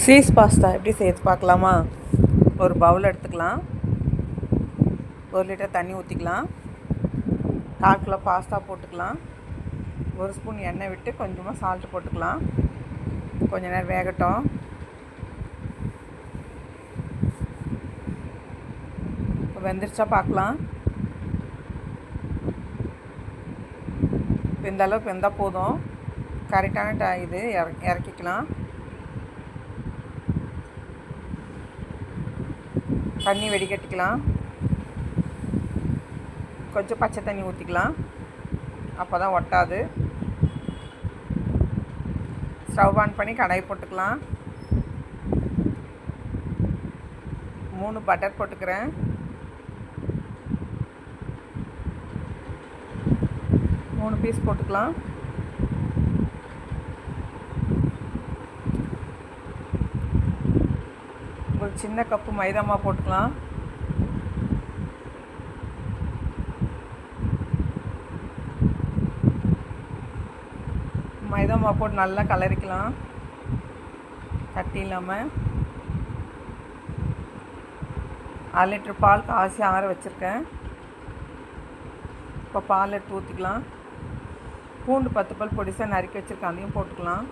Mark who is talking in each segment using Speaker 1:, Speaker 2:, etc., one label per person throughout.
Speaker 1: Cheese pasta எப்படி செய்யறது பார்க்கலாமா? ஒரு பவுல் எடுத்துக்கலாம். 1 லிட்டர் தண்ணி ஊற்றிக்கலாம். 4 கிலோ பாஸ்தா போட்டுக்கலாம். 1 ஸ்பூன் எண்ணெய் விட்டு கொஞ்சமாக சால்ட்டு போட்டுக்கலாம். கொஞ்ச நேரம் வேகட்டும். இப்போ வெந்துருச்சா பார்க்கலாம். இப்போ இந்த அளவுக்கு வெந்தால் போதும். கரெக்டான இது இறக்கிக்கலாம். தண்ணி வெடிக்கட்டிக்கலாம். கொஞ்சம் பச்சை தண்ணி ஊற்றிக்கலாம். அப்போ தான் ஒட்டாது. ஸ்டவ் ஆன் பண்ணி கடாய் போட்டுக்கலாம். 3 பட்டர் போட்டுக்கிறேன். 3 பீஸ் போட்டுக்கலாம். ஒரு சின்ன கப்பு மைதா மாவு போட்டுக்கலாம். மைதா மாவு போட்டு நல்லா கலரிக்கலாம், கட்டி இல்லாமல். 1 லிட்டர் பால் காய்ச்சி ஆற வச்சுருக்கேன். இப்போ பால் எடுத்து ஊற்றிக்கலாம். பூண்டு 10 பல் பொடிசாக நறுக்கி வச்சுருக்கேன், அதையும் போட்டுக்கலாம்.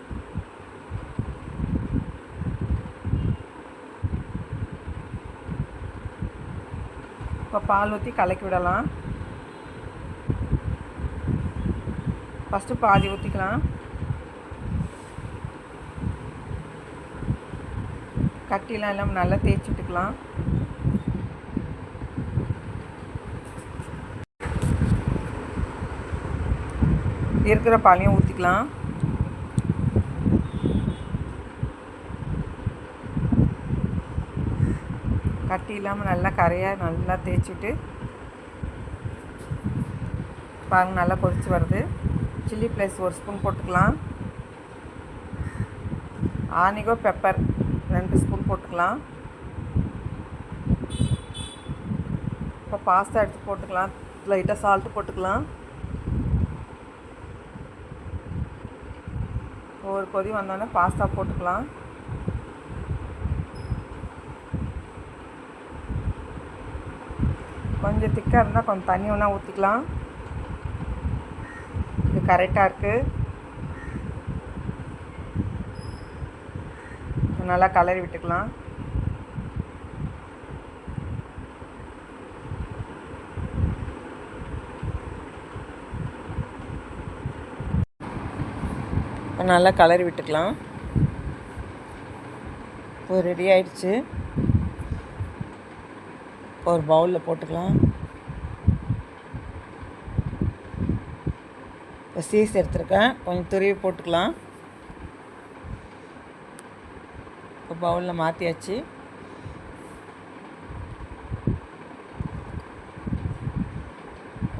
Speaker 1: இப்போ பால் ஊற்றி கலக்கி விடலாம். ஃபஸ்ட்டு பாதி ஊற்றிக்கலாம். கட்டிலாம் எல்லாம் நல்லா தேய்ச்சி விட்டுக்கலாம். இருக்கிற பாலையும் ஊற்றிக்கலாம். கட்டி இல்லாமல் நல்லா கரையாக நல்லா தேய்ச்சிட்டு பாருங்கள், நல்லா கொதிச்சு வருது. சில்லி ஃப்ளேக்ஸ் 1 ஸ்பூன் போட்டுக்கலாம். ஆனிகோ பெப்பர் 2 ஸ்பூன் போட்டுக்கலாம். இப்போ பாஸ்தா எடுத்து போட்டுக்கலாம். லைட்டாக சால்ட்டு போட்டுக்கலாம். ஒரு கொதி வந்தோடனே பாஸ்தா போட்டுக்கலாம். கொஞ்சம் திக்காக இருந்தால் கொஞ்சம் தண்ணி ஒன்றா ஊற்றிக்கலாம். இது கரெக்டாக இருக்குது. நல்லா கலரி விட்டுக்கலாம். நல்லா கலரி விட்டுக்கலாம். இப்போ ரெடி ஆயிடுச்சு. ஒரு பவுலில் போட்டுக்கலாம். இப்போ சீஸ் எடுத்துருக்கேன், கொஞ்சம் துருவி போட்டுக்கலாம். இப்போ பவுலில் மாற்றியாச்சு.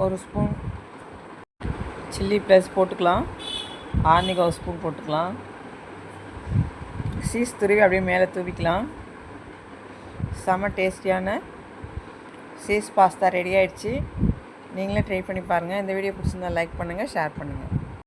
Speaker 1: ஒரு ஸ்பூன் சில்லி ஃப்ளேக்ஸ் போட்டுக்கலாம். ஆனிகோ 1 ஸ்பூன் போட்டுக்கலாம். சீஸ் துருவி அப்படியே மேலே தூவிக்கலாம். செம்ம டேஸ்டியான சீஸ் பாஸ்தா ரெடி ஆகிடுச்சு. நீங்களே ட்ரை பண்ணி பாருங்கள். இந்த வீடியோ பிடிச்சிருந்தா லைக் பண்ணுங்கள், ஷேர் பண்ணுங்கள்.